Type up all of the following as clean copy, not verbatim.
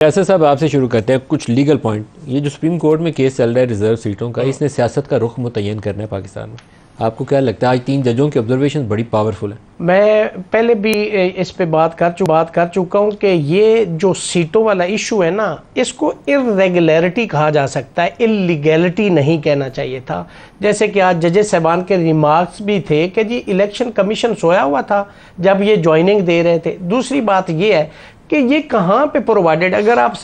ऐसा साहब आपसे शुरू करते हैं कुछ लीगल पॉइंट। ये जो सुप्रीम कोर्ट में केस चल रहा है रिजर्व सीटों का, इसने सियासत का रुख मुतय्यन करना है पाकिस्तान में। आपको क्या लगता है? आज 3 जजों की ऑब्जर्वेशन बड़ी पावरफुल है। मैं पहले भी इस पे बात कर चुका हूँ कि ये जो सीटों वाला इशू है ना, इसको इरेगुलरिटी कहा जा सकता है, इलीगैलिटी नहीं कहना चाहिए था। जैसे कि आज जजेस साहबान के रिमार्क्स भी थे कि जी इलेक्शन कमीशन सोया हुआ था जब ये ज्वाइनिंग दे रहे थे। दूसरी बात ये है कि ये कहाँ पे प्रोवाइडेड, अगर आप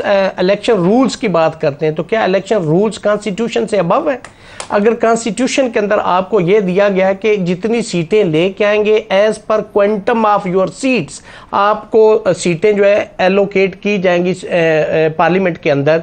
इलेक्शन रूल्स की बात करते हैं तो क्या इलेक्शन रूल्स कॉन्स्टिट्यूशन से अबव है? अगर कॉन्स्टिट्यूशन के अंदर आपको ये दिया गया है कि जितनी सीटें लेके आएंगे as per quantum of your seats, आपको सीटें जो है एलोकेट की जाएंगी पार्लियामेंट के अंदर,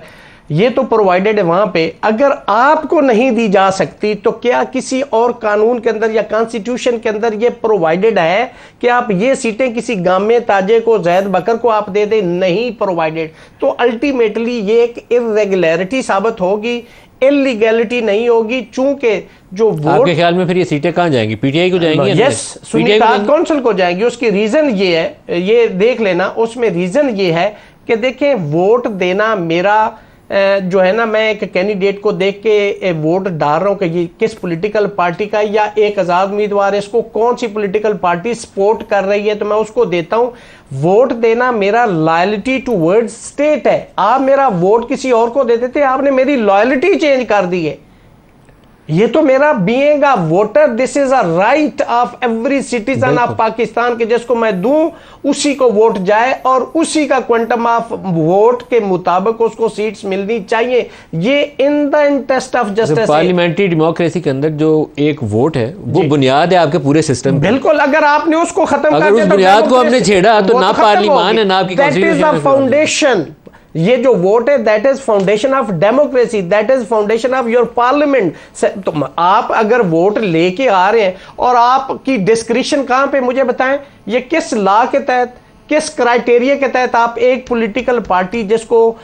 ये तो प्रोवाइडेड है वहां पे। अगर आपको नहीं दी जा सकती तो क्या किसी और कानून के अंदर या कॉन्स्टिट्यूशन के अंदर ये प्रोवाइडेड है कि आप ये सीटें किसी गामे ताजे को, जैद बकर को आप दे दें? नहीं प्रोवाइडेड। तो अल्टीमेटली ये एक इरेगुलरिटी साबित होगी, इलीगैलिटी नहीं होगी। चूंकि जो वोट, आपके ख्याल में फिर ये सीटें कहाँ जाएंगी? पीटीआई को जाएंगी? यस, सुन्नी ताकत काउंसिल को जाएंगी। उसकी रीजन ये है, ये देख लेना, उसमें रीजन ये है कि देखें वोट देना मेरा जो है ना, मैं एक कैंडिडेट को देख के वोट डाल रहा हूं कि ये किस पॉलिटिकल पार्टी का या एक आजाद उम्मीदवार है, इसको कौन सी पॉलिटिकल पार्टी सपोर्ट कर रही है तो मैं उसको देता हूं। वोट देना मेरा लॉयल्टी टुवर्ड स्टेट है। आप मेरा वोट किसी और को दे देते, आपने मेरी लॉयल्टी चेंज कर दी है। ये तो मेरा being a voter, this is a right of every citizen of Pakistan के जिसको मैं दूं उसी को वोट जाए और उसी का क्वांटम ऑफ वोट के मुताबिक उसको सीट्स मिलनी चाहिए। ये in the interest of justice. Parliamentary democracy के अंदर जो एक वोट है वो बुनियाद है आपके पूरे सिस्टम। बिल्कुल, अगर आपने उसको खत्म कर दिया, बुनियाद को आपने छेड़ा तो ना पार्लियामान है ना आपकी कॉन्स्टिट्यूशन। फाउंडेशन, ये जो वोट है that is foundation of democracy, that is foundation of your parliament. तो आप अगर वोट लेके आ रहे हैं और आपकी डिस्क्रिप्शन कहां पे, मुझे बताएं, ये किस लॉ के तहत, किस क्राइटेरिया के तहत आप एक पॉलिटिकल पार्टी जिसको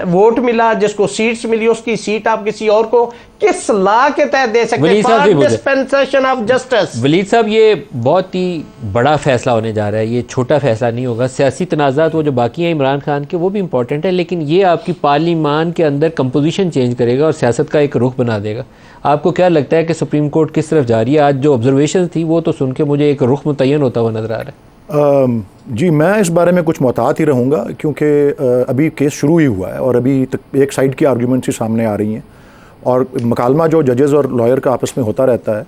वोट मिला, जिसको सीट्स मिली, उसकी सीट आप किसी और को किस लॉ के तहत दे सकते हैं? Dispensation of justice. वलीद साहब, ये बहुत ही बड़ा फैसला होने जा रहा है, ये छोटा फैसला नहीं होगा। सियासी तनाज़ात वो जो बाकी हैं इमरान खान के, वो भी इंपॉर्टेंट है, लेकिन ये आपकी पार्लियामान के अंदर कंपोजिशन चेंज करेगा और सियासत का एक रुख बना देगा। आपको क्या लगता है कि सुप्रीम कोर्ट किस तरफ जा रही है? आज जो ऑब्जर्वेशन थी वो तो सुन के मुझे एक रुख मुतय्यन होता हुआ नजर आ रहा है। जी, मैं इस बारे में कुछ मोहतात ही रहूँगा क्योंकि अभी केस शुरू ही हुआ है और अभी तक एक साइड की आर्गूमेंट्स ही सामने आ रही हैं और मकालमा जो जजेस और लॉयर का आपस में होता रहता है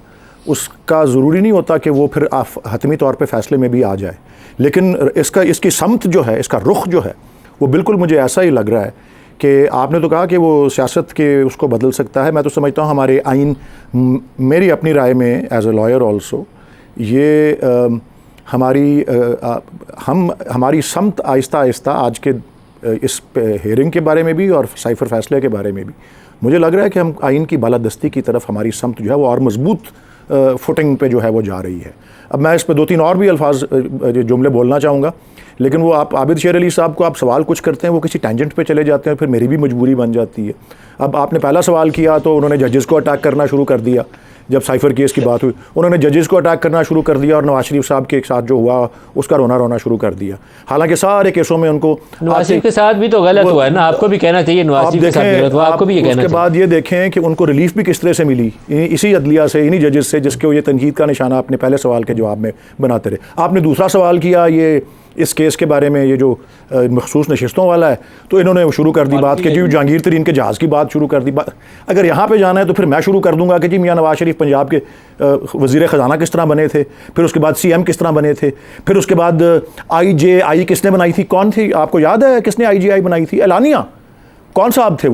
उसका ज़रूरी नहीं होता कि वो फिर हतमी तौर पे फ़ैसले में भी आ जाए। लेकिन इसकी समत जो है, इसका रुख जो है, वो बिल्कुल मुझे ऐसा ही लग रहा है कि आपने तो कहा कि वो सियासत के उसको बदल सकता है। मैं तो समझता हूँ हमारे आइन, मेरी अपनी राय में एज ए लॉयर ऑल्सो, ये हमारी समत आहिस्ता आहिस्ता आज के इस हेयरिंग के बारे में भी और साइफर फैसले के बारे में भी मुझे लग रहा है कि हम आइन की बालादस्ती की तरफ हमारी समत जो है वो और मजबूत फुटिंग पे जो है वो जा रही है। अब मैं इस पे 2-3 और भी अल्फाज जुमले बोलना चाहूँगा, लेकिन वो आप आबिद शेर अली साहब को आप सवाल कुछ करते हैं, वो किसी टेंजेंट पे चले जाते हैं, फिर मेरी भी मजबूरी बन जाती है। अब आपने पहला सवाल किया तो उन्होंने जजेस को अटैक करना शुरू कर दिया। जब साइफर केस की बात हुई उन्होंने जजेस को अटैक करना शुरू कर दिया और नवाज शरीफ साहब के साथ जो हुआ उसका रोना शुरू कर दिया। हालांकि सारे केसों में उनको नवाज शरीफ के साथ भी तो गलत हुआ है ना, आपको भी कहना चाहिए नवाज शरीफ के साथ गलत हुआ, आपको भी ये कहना चाहिए। उसके बाद ये देखें कि उनको रिलीफ भी किस तरह से मिली, इसी अदलिया से, इन्हीं जजेस से, जिसके ये तनकीद का निशाना अपने पहले सवाल के जवाब में बनाते रहे। आपने दूसरा सवाल किया ये इस केस के बारे में, ये जो मखसूस नशिस्तों वाला है, तो इन्होंने शुरू कर दी बात कि जी जहांगीर तरीन के जहाज़ की बात शुरू कर दी। अगर यहाँ पे जाना है तो फिर मैं शुरू कर दूंगा कि जी मियां नवाज शरीफ पंजाब के वज़ीर ख़जाना किस तरह बने थे, फिर उसके बाद CM किस तरह बने थे, फिर उसके बाद IJI किसने बनाई थी, कौन थी, आपको याद है किसने IJI बनाई थी? एलानिया। कौन साहब थे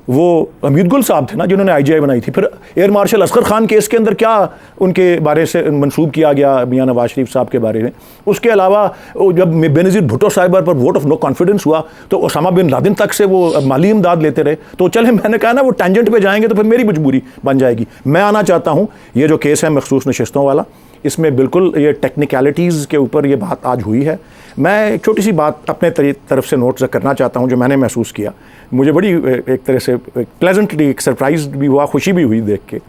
वो हमीद गुल साहब थे ना जिन्होंने IJI बनाई थी। फिर air marshal Asghar Khan case के अंदर क्या उनके बारे से मंसूब किया गया मियां नवाज शरीफ साहब के बारे में। उसके अलावा जब बेनज़ीर भुट्टो साहिबा पर वोट ऑफ नो कॉन्फिडेंस हुआ तो ओसामा बिन लादेन तक से वो माली इमदाद लेते रहे। तो चले, मैंने कहा ना वो टेंजेंट पे जाएंगे तो फिर मेरी मजबूरी बन जाएगी। मैं आना चाहता हूँ ये जो केस है मखसूस नशिस्तों वाला, इसमें बिल्कुल ये टेक्निकलिटीज़ के ऊपर ये बात आज हुई है। मैं एक छोटी सी बात अपने तरफ से नोट करना चाहता हूँ जो मैंने महसूस किया। मुझे बड़ी एक तरह से प्लेजेंटली एक सरप्राइज भी हुआ, खुशी भी हुई देख के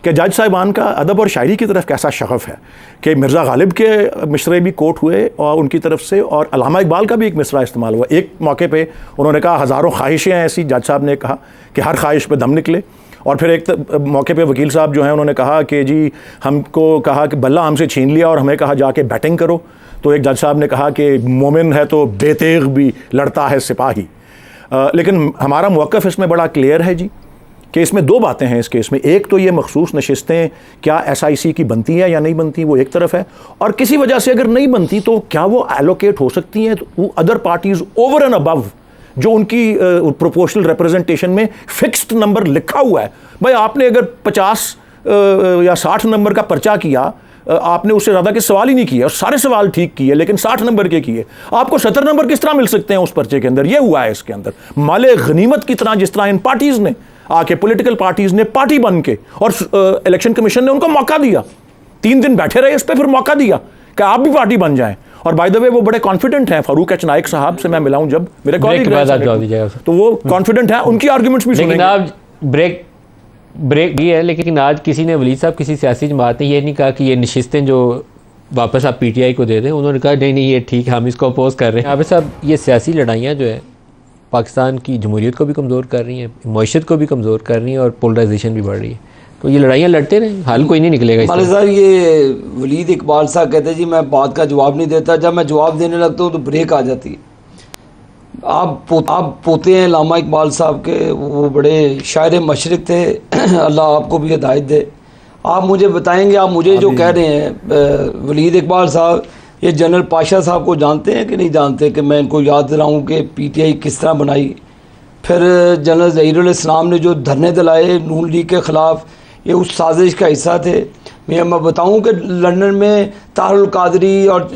कि जज साहिबान का अदब और शायरी की तरफ कैसा शगफ़ है कि मिर्ज़ा गालिब के मिसरे भी कोट हुए और उनकी तरफ से, और अल्लामा इकबाल का भी एक मिसरा इस्तेमाल हुआ। एक मौके पे उन्होंने कहा हज़ारों ख्वाहिशें हैं ऐसी, जज साहब ने कहा कि हर ख्वाहिश पे दम निकले। और फिर एक मौके पे वकील साहब जो हैं उन्होंने कहा कि जी हमको कहा कि बल्ला हमसे छीन लिया और हमें कहा जाके बैटिंग करो। तो एक जज साहब ने कहा कि मोमिन है तो बेतेग भी लड़ता है सिपाही। लेकिन हमारा मौक़िफ़ इसमें बड़ा क्लियर है जी कि इसमें दो बातें हैं इस केस में। एक तो ये मखसूस नशिस्तें क्या SIC की बनती हैं या नहीं बनती, वो एक तरफ है, और किसी वजह से अगर नहीं बनती तो क्या वो एलोकेट हो सकती हैं तो other parties over and above जो उनकी प्रोपोर्शनल रिप्रेजेंटेशन में फिक्स्ड नंबर लिखा हुआ है। भाई आपने अगर 50 या 60 नंबर का पर्चा किया, आपने उससे ज़्यादा के सवाल ही नहीं किए और सारे सवाल ठीक किए लेकिन 60 नंबर के किए, आपको 70 नंबर किस तरह मिल सकते हैं उस पर्चे के अंदर? ये हुआ है इसके अंदर माले गनीमत की तरह, जिस तरह इन पार्टीज़ ने आके, पॉलिटिकल पार्टीज़ ने पार्टी बन के, और इलेक्शन कमीशन ने उनको मौका दिया, 3 दिन बैठे रहे इस पर, फिर मौका दिया कि आप भी पार्टी बन जाएं। और बाय द वे वो बड़े कॉन्फिडेंट हैं। फारूक एच नाइक साहब से मैं मिला हूं जब, मेरे कॉलीग हैं, तो वो कॉन्फिडेंट हैं, उनकी आर्ग्यूमेंट्स भी सुनेंगे। लेकिन आप ब्रेक भी है, लेकिन आज किसी ने, वलीद साहब किसी सियासी जमात ने ये नहीं कहा कि ये नशिस्तें जो वापस आप PTI को दे दें। उन्होंने कहा नहीं ये ठीक है, हम इसको अपोज कर रहे हैं। आबिद साहब, ये सियासी लड़ाइयाँ जो है पाकिस्तान की जमहूरियत को भी कमज़ोर कर रही हैं, मईशत को भी कमज़ोर कर रही हैं और पोलराइजेशन भी बढ़ रही है। तो ये लड़ाइयाँ लड़ते रहें, हल कोई नहीं निकलेगा। मालिक साहब, ये वलीद इकबाल साहब कहते हैं जी मैं बात का जवाब नहीं देता, जब मैं जवाब देने लगता हूँ तो ब्रेक आ जाती है। आप पोते हैं अल्लामा इकबाल साहब के, वो बड़े शायर मशरिक थे, अल्लाह आपको भी हिदायत दे। आप मुझे बताएंगे, आप मुझे जो कह रहे हैं वलीद इकबाल साहब, ये जनरल पाशा साहब को जानते हैं कि नहीं जानते कि मैं इनको याद दिलाऊं कि PTI किस तरह बनाई। फिर जनरल ज़हीरुल इस्लाम ने जो धरने दिलाए नून लीग के ख़िलाफ़, ये उस साजिश का हिस्सा थे। मैं बताऊं कि लंदन में तारुल कादरी और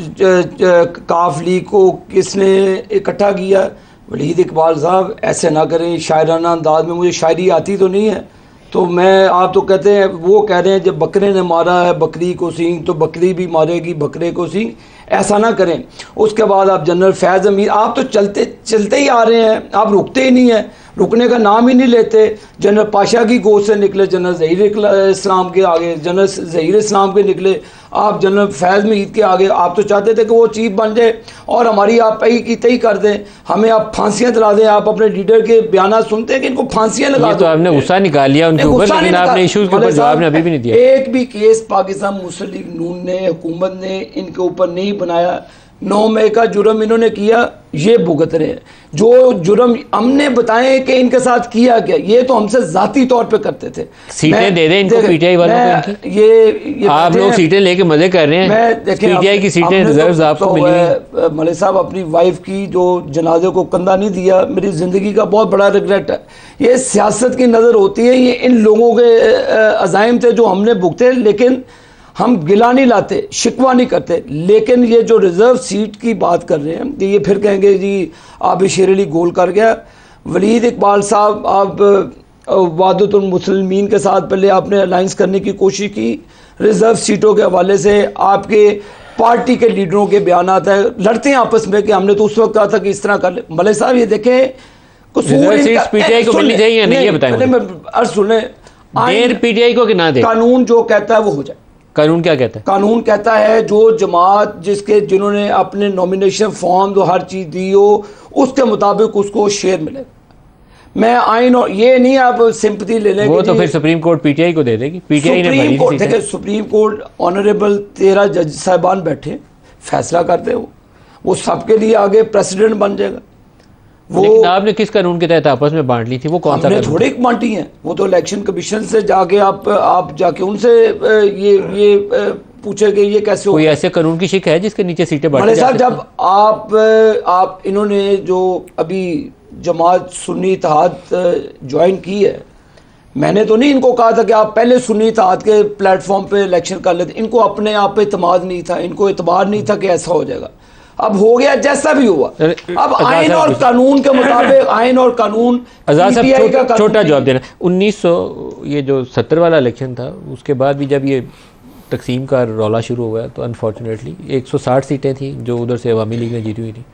काफ लीग को किसने इकट्ठा किया? वलीद इकबाल साहब, ऐसे ना करें, शायराना अंदाज में, मुझे शायरी आती तो नहीं है, तो मैं, आप तो कहते हैं, वो कह रहे हैं जब बकरे ने मारा है बकरी को सींग तो बकरी भी मारेगी बकरे को सींग, ऐसा ना करें। उसके बाद आप जनरल फैज़ अमीर, आप तो चलते ही आ रहे हैं, आप रुकते ही नहीं हैं, रुकने का नाम ही नहीं लेते। जनरल पाशा की गोद से निकले, जनरल ज़हीर इस्लाम के आगे, जनरल ज़हीर इस्लाम के निकले, आप जनरल फैज़ मीद के आगे। आप तो चाहते थे कि वो चीफ बन जाए और हमारी आप की तय कर दें, हमें आप फांसियाँ दिला दें। आप अपने लीडर के बयान सुनते हैं कि इनको फांसियाँ लगा दो। तो आपने गुस्सा निकाल लिया उनके ऊपर, लेकिन आपने इश्यूज के ऊपर जवाब अभी भी नहीं दिया। एक भी केस पाकिस्तान मुस्लिम लीग नून ने, हुकूमत ने इनके ऊपर नहीं बनाया। 9 मई का जुर्म इन्होंने किया, ये भुगत रहे हैं। जो जुर्म हमने बताए कि इनके साथ किया गया, ये तो हमसे जाती तौर पे करते थे। सीटें दे दें इनको, PTI वालों को। ये आप लोग सीटें लेके मजे कर रहे हैं, PTI की सीटें रिजर्व आपको मिली। मलिक साहब, अपनी वाइफ की जो जनाजे को कंधा नहीं दिया, मेरी ज़िंदगी का बहुत बड़ा रिग्रेट है। ये सियासत की नज़र होती है, ये इन लोगों के अज़ाइम थे जो हमने भुगते, लेकिन हम गिला नहीं लाते, शिकवा नहीं करते। लेकिन ये जो रिज़र्व सीट की बात कर रहे हैं, ये फिर कहेंगे जी आप शेर अली गोल कर गया। वलीद इकबाल साहब, आप वादतुल मुस्लिमीन के साथ पहले आपने अलाइंस करने की कोशिश की, रिज़र्व सीटों के हवाले से आपके पार्टी के लीडरों के बयान है, लड़ते हैं आपस में कि हमने तो उस वक्त कहा था कि इस तरह कर ले। मलिक साहब, ये देखें, PTI को मिलनी चाहिए नहीं, ये बताएं। अर्ज सुने, PTI को कि ना दे, कानून जो कहता है वो हो जाए। कानून क्या कहता है? कानून कहता है जो जमात जिन्होंने अपने नॉमिनेशन फॉर्म जो हर चीज़ दी हो, उसके मुताबिक उसको शेयर मिलेगा। मैं आइन, और ये नहीं आप सिंपैथी ले लेंगे, वो तो फिर सुप्रीम कोर्ट PTI को दे देगी। PTI ने भरी थी। देखिए, सुप्रीम कोर्ट ऑनरेबल 13 जज साहबान बैठे, फैसला करते हो, वो सबके लिए आगे प्रेसिडेंट बन जाएगा। वो लेकिन आपने किस कानून के तहत आपस में बांट ली थी? वो कौन सा कानून? थोड़ी बांटी हैं, वो तो इलेक्शन कमीशन से जाके आप जाके उनसे ये पूछे कि ये कैसे कोई ऐसे कानून की शिक है जिसके नीचे सीटें बांटी जा सकती? जब आप इन्होंने जो अभी जमात सुन्नी इत्तेहाद ज्वाइन की है, मैंने तो नहीं इनको कहा था कि आप पहले सुन्नी इत्तेहाद के प्लेटफॉर्म पे इलेक्शन कर लेते। इनको अपने आप पे इत्मीनान नहीं था, इनको एतबार नहीं था कि ऐसा हो जाएगा। अब हो गया जैसा भी हुआ। अब आइन और कानून के मुताबिक, आइन और कानून, छोटा जवाब देना। 1900 ये जो 70 वाला इलेक्शन था, उसके बाद भी जब ये तकसीम का रौला शुरू हुआ तो अनफॉर्चुनेटली 160 सीटें थी जो उधर से अवामी लीग ने जीती हुई थी।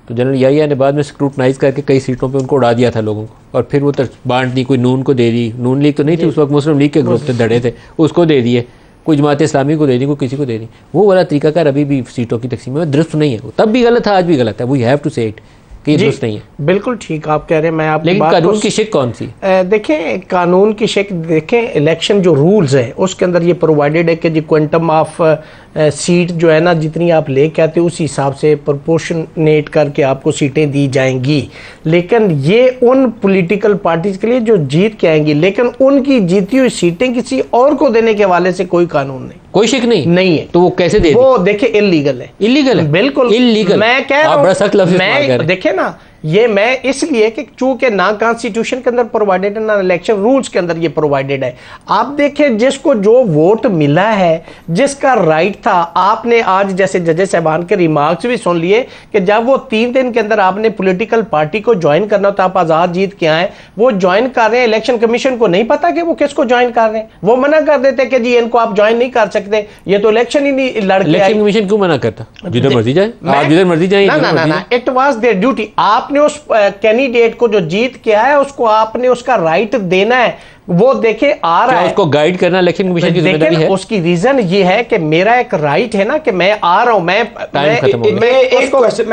तो जनरल याहिया ने बाद में स्क्रूटनाइज करके कई सीटों पे उनको उड़ा दिया था लोगों को, और फिर वो बांट दी, कोई नून को दे दी, नून लीग तो नहीं थी उस वक्त, मुस्लिम लीग के ग्रुप थे, धड़े थे, उसको दे दिए, कोई जमात इस्लामी को दे दी, कोई किसी को दे दी। वो वाला तरीकाकार अभी भी सीटों की तकसीम में दुरुस्त नहीं है, वो तब भी गलत था, आज भी गलत है, वी हैव टू से इट कि ये दुरुस्त नहीं है। बिल्कुल ठीक आप कह रहे हैं, मैं आपकी लेकिन बात कानून की शिक कौन सी? देखें कानून की शिक देखें, इलेक्शन जो रूल्स है उसके अंदर ये प्रोवाइडेड है कि जी क्वांटम ऑफ सीट जो है ना जितनी आप ले के आते उस हिसाब से प्रोपोर्शनेट करके आपको सीटें दी जाएंगी। लेकिन ये उन पॉलिटिकल पार्टीज के लिए जो जीत के आएंगी, लेकिन उनकी जीती हुई सीटें किसी और को देने के हवाले से कोई कानून नहीं, कोई शिक नहीं है। तो वो कैसे दे? वो देखिए इलीगल है, इलीगल है, बिल्कुल इलीगल। मैं कह रहा आप बड़ा सख्त लफ्ज़ इस्तेमाल कर रहे मैं हैं। देखे ना, ये मैं इसलिए कि चूंकि ना कॉन्स्टिट्यूशन के अंदर प्रोवाइडेड है ना इलेक्शन रूल्स के अंदर ये प्रोवाइडेड है। आप देखें जिसको जो वोट मिला है, जिसका राइट था, आपने आज जैसे जजेस साहबान के रिमार्क्स भी सुन लिए कि जब वो 3 दिन के अंदर आपने पॉलिटिकल पार्टी को ज्वाइन करना होता, आप आजाद जीत के आए, वो ज्वाइन कर रहे हैं, इलेक्शन कमीशन को नहीं पता कि वो किसको ज्वाइन कर रहे हैं, वो मना कर देते कि जी इनको आप ज्वाइन नहीं कर सकते, ये तो इलेक्शन ही नहीं लड़ के इलेक्शन कमीशन क्यों मना करता? जिधर मर्जी जाए आप, जिधर मर्जी जाए। ना, इट वाज देयर ड्यूटी। आपने उस कैंडिडेट को जो जीत के आया उसको आपने उसका राइट देना है। वो देखे आ रहा है, उसको गाइड करना इलेक्शन कमीशन की जिम्मेदारी है। उसकी रीजन ये है कि मेरा एक राइट है ना कि मैं आ रहा हूं, मैं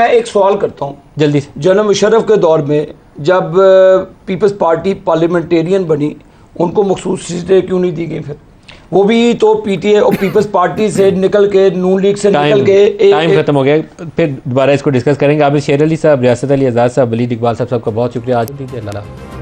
एक सवाल करता हूं जल्दी से। जनरल मुशर्रफ के दौर में जब पीपल्स पार्टी पार्लियामेंटेरियन बनी, उनको मखसूस सीटें क्यों नहीं दी गई? फिर वो भी तो पीटीए और पीपल्स पार्टी से निकल के, नून लीग से निकल के टाइम खत्म हो गया, फिर दोबारा इसको डिस्कस करेंगे। आबिद शेर अली साहब, रियासत अली आज़ाद साहब, वलीद इकबाल साहब, सबका बहुत शुक्रिया। आज